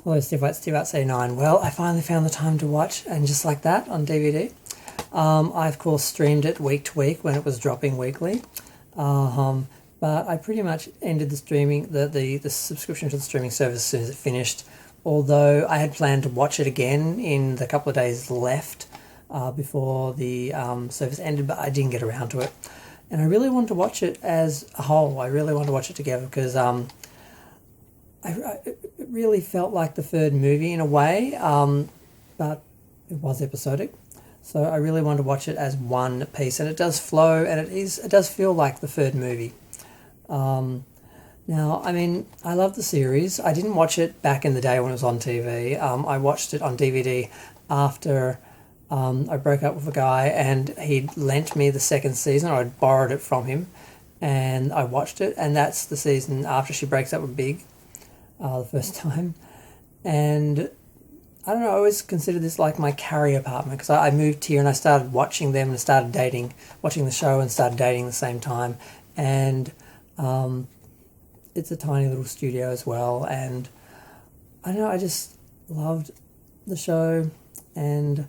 Hello, Steve White, Steve White 89. Well, I finally found the time to watch, and just like that, on DVD. I, of course, streamed it week to week when it was dropping weekly. But I pretty much ended the streaming, the subscription to the streaming service as soon as it finished. Although I had planned to watch it again in the couple of days left before the service ended, but I didn't get around to it. And I really wanted to watch it as a whole. I really wanted to watch it together because it really felt like the third movie in a way, but it was episodic. So I really wanted to watch it as one piece, and it does flow, and it does feel like the third movie. Now, I mean, I love the series. I didn't watch it back in the day when it was on TV. I watched it on DVD after I broke up with a guy, and he'd lent me the second season, or I'd borrowed it from him, and I watched it, and that's the season after she breaks up with Big, the first time. And I don't know, I always consider this like my Carrie apartment, because I moved here and I started watching them and started dating, watching the show and started dating at the same time. And it's a tiny little studio as well, and I don't know, I just loved the show, and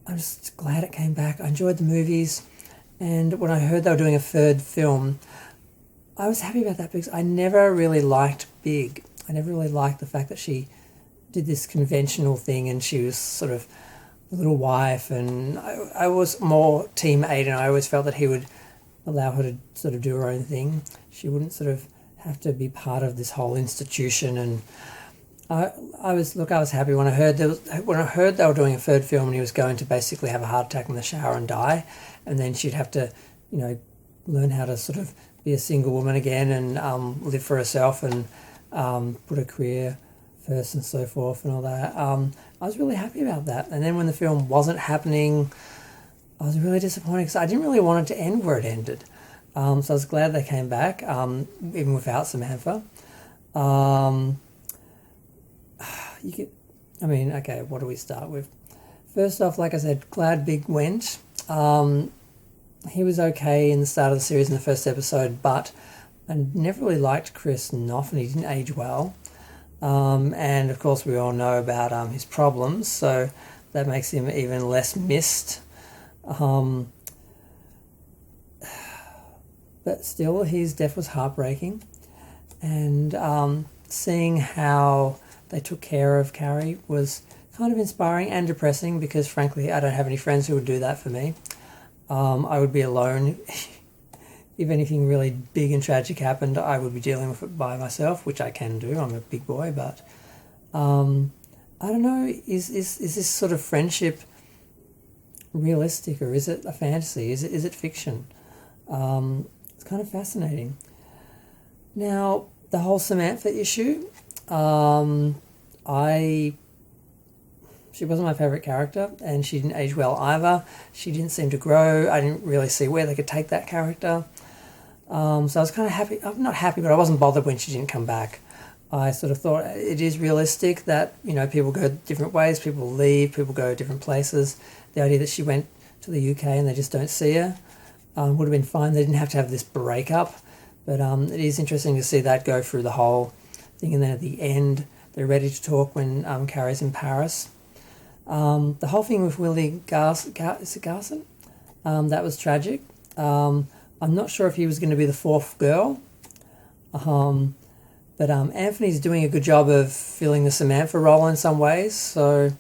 I'm just glad it came back. I enjoyed the movies, and when I heard they were doing a third film, I was happy about that because I never really liked Big. I never really liked the fact that she did this conventional thing and she was sort of the little wife, and I was more Team Aiden. I always felt that he would allow her to sort of do her own thing. She wouldn't sort of have to be part of this whole institution. And I was happy when I heard they were doing a third film and he was going to basically have a heart attack in the shower and die, and then she'd have to, learn how to sort of be a single woman again and live for herself and put her career first and so forth and all that. I was really happy about that. And then when the film wasn't happening, I was really disappointed because I didn't really want it to end where it ended. So I was glad they came back, even without Samantha. Okay, what do we start with? First off, like I said, glad Big went. He was okay in the start of the series in the first episode, but I never really liked Chris Noth, and he didn't age well. And of course we all know about his problems, so that makes him even less missed. But still, his death was heartbreaking, and seeing how they took care of Carrie was kind of inspiring and depressing, because frankly I don't have any friends who would do that for me. I would be alone. If anything really big and tragic happened, I would be dealing with it by myself, which I can do. I'm a big boy, but I don't know, is this sort of friendship realistic, or is it a fantasy? Is it fiction? It's kind of fascinating. Now, the whole Samantha issue, she wasn't my favourite character, and she didn't age well either. She didn't seem to grow. I didn't really see where they could take that character. So I was kind of happy. I'm not happy, but I wasn't bothered when she didn't come back. I sort of thought it is realistic that, people go different ways, people leave, people go different places. The idea that she went to the UK and they just don't see her would have been fine. They didn't have to have this breakup. But it is interesting to see that go through the whole thing, and then at the end they're ready to talk when Carrie's in Paris. The whole thing with Willie Garson, that was tragic. I'm not sure if he was going to be the fourth girl, but Anthony's doing a good job of filling the Samantha role in some ways. So,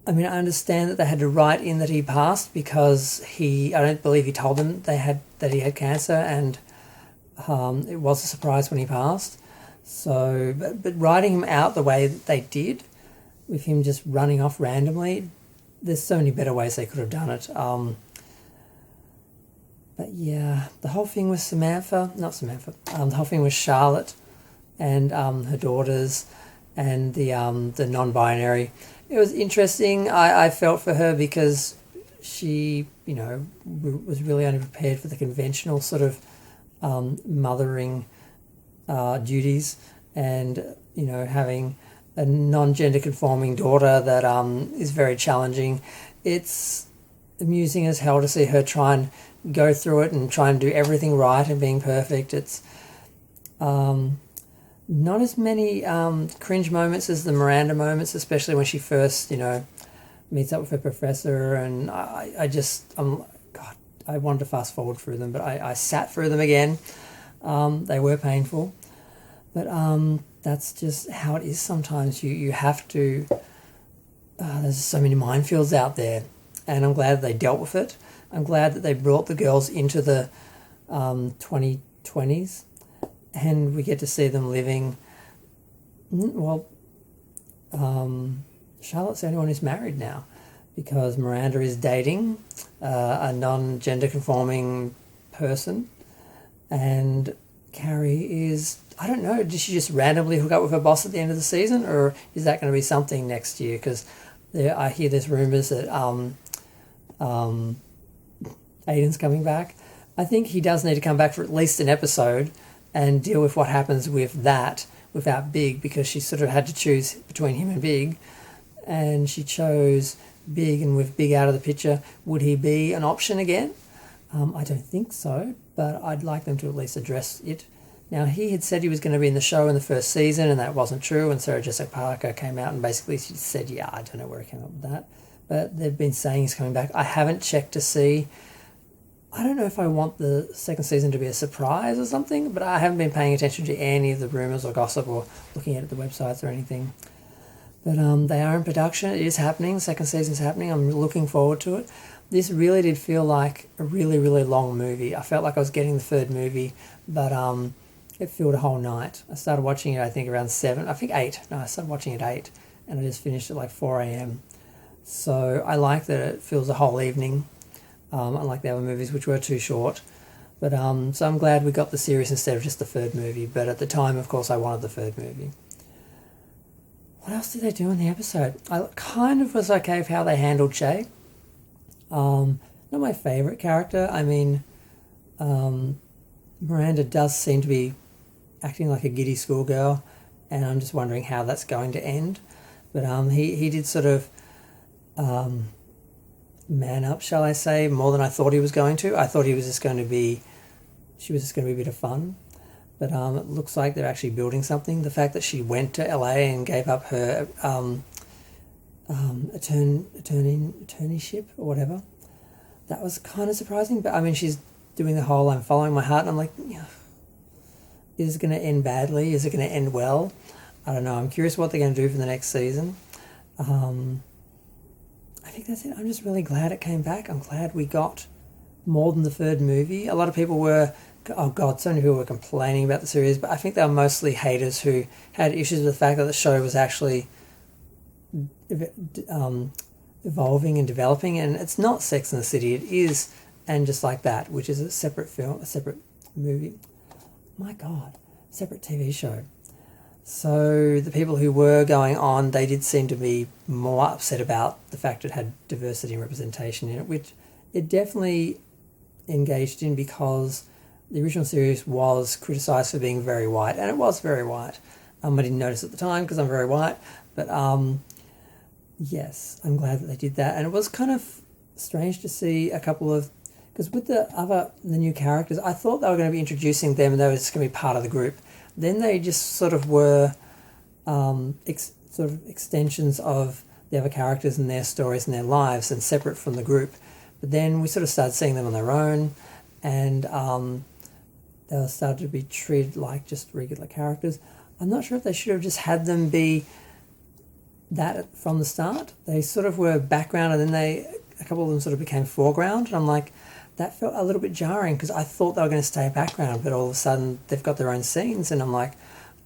I mean, I understand that they had to write in that he passed because I don't believe he told them that he had cancer, and it was a surprise when he passed. So, but writing him out the way that they did, with him just running off randomly, there's so many better ways they could have done it. But yeah, the whole thing with the whole thing with Charlotte and her daughters and the non-binary, it was interesting. I felt for her because she, was really unprepared for the conventional sort of mothering duties, and, having a non-gender conforming daughter that is very challenging. It's amusing as hell to see her try and go through it and try and do everything right and being perfect. It's not as many cringe moments as the Miranda moments, especially when she first, meets up with her professor. And God, I wanted to fast forward through them, but I sat through them again. They were painful, but that's just how it is sometimes. You have to. There's so many minefields out there, and I'm glad they dealt with it. I'm glad that they brought the girls into the 2020s, and we get to see them living. Well, Charlotte's the only one who's married now, because Miranda is dating a non-gender conforming person, and Carrie is, I don't know, did she just randomly hook up with her boss at the end of the season, or is that going to be something next year? Because I hear there's rumours that Aiden's coming back. I think he does need to come back for at least an episode and deal with what happens with that without Big, because she sort of had to choose between him and Big, and she chose Big, and with Big out of the picture, would he be an option again? I don't think so, but I'd like them to at least address it. Now, he had said he was going to be in the show in the first season, and that wasn't true, and Sarah Jessica Parker came out and basically she said, yeah, I don't know where he came up with that. But they've been saying he's coming back. I haven't checked to see. I don't know if I want the second season to be a surprise or something, but I haven't been paying attention to any of the rumours or gossip or looking at the websites or anything. But they are in production. It is happening. The second season's happening. I'm looking forward to it. This really did feel like a really, really long movie. I felt like I was getting the third movie, but it filled a whole night. I started watching it, I think, around 7. I think 8. No, I started watching at 8, and I just finished at like 4 a.m. So I like that it fills a whole evening, unlike the other movies, which were too short. But so I'm glad we got the series instead of just the third movie. But at the time, of course, I wanted the third movie. What else did they do in the episode? I kind of was okay with how they handled Shay. Not my favourite character. I mean, Miranda does seem to be acting like a giddy schoolgirl, and I'm just wondering how that's going to end. But he did sort of man up, shall I say, more than I thought he was going to. I thought she was just going to be a bit of fun. But it looks like they're actually building something. The fact that she went to LA and gave up her attorneyship or whatever, that was kind of surprising. But I mean, she's doing the whole I'm following my heart, and I'm like, yeah, is it going to end badly? Is it going to end well? I don't know. I'm curious what they're going to do for the next season. I think that's it. I'm just really glad it came back. I'm glad we got more than the third movie. A lot of people were, oh God, so many people were complaining about the series, but I think they were mostly haters who had issues with the fact that the show was actually evolving and developing, and it's not Sex and the City. It is And Just Like That, which is a separate film, a separate movie. My God, separate TV show. So the people who were going on, they did seem to be more upset about the fact it had diversity and representation in it, which it definitely engaged in, because the original series was criticised for being very white, and it was very white. I didn't notice at the time because I'm very white, but yes, I'm glad that they did that. And it was kind of strange to see a couple of, because with the new characters, I thought they were going to be introducing them and they were just going to be part of the group. Then they just sort of were extensions of the other characters and their stories and their lives, and separate from the group. But then we sort of started seeing them on their own, and they were started to be treated like just regular characters. I'm not sure if they should have just had them be that from the start. They sort of were background, and then a couple of them sort of became foreground, and I'm like, that felt a little bit jarring, because I thought they were going to stay background, but all of a sudden they've got their own scenes, and I'm like,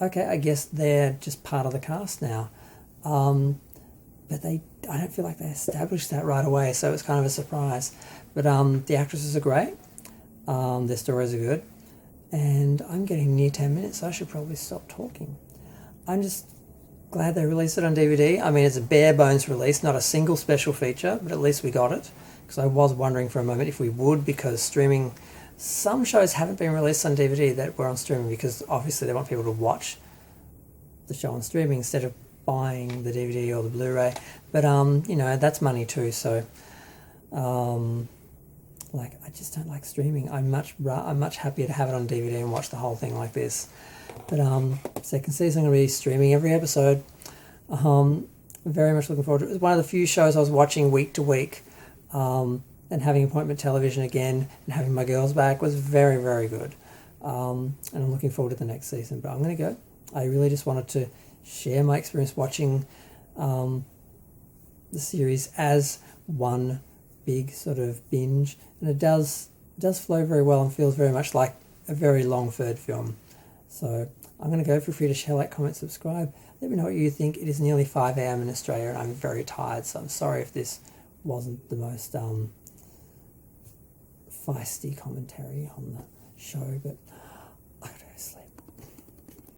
okay, I guess they're just part of the cast now. But I don't feel like they established that right away, so it was kind of a surprise. But the actresses are great, their stories are good, and I'm getting near 10 minutes, so I should probably stop talking. I'm just glad they released it on DVD. I mean, it's a bare bones release, not a single special feature, but at least we got it. Because I was wondering for a moment if we would, because streaming, some shows haven't been released on DVD that were on streaming, because obviously they want people to watch the show on streaming instead of buying the DVD or the Blu-ray. But, that's money too, so like, I just don't like streaming. I'm much happier to have it on DVD and watch the whole thing like this. But second season, I'm going to be streaming every episode. Very much looking forward to it. It was one of the few shows I was watching week to week, and having appointment television again and having my girls back was very, very good. And I'm looking forward to the next season. But I'm going to go. I really just wanted to share my experience watching the series as one big sort of binge, and it does flow very well and feels very much like a very long third film. So I'm going to go. Feel free to share, like, comment, subscribe. Let me know what you think. It is nearly 5 a.m. in Australia and I'm very tired, so I'm sorry if this wasn't the most feisty commentary on the show, but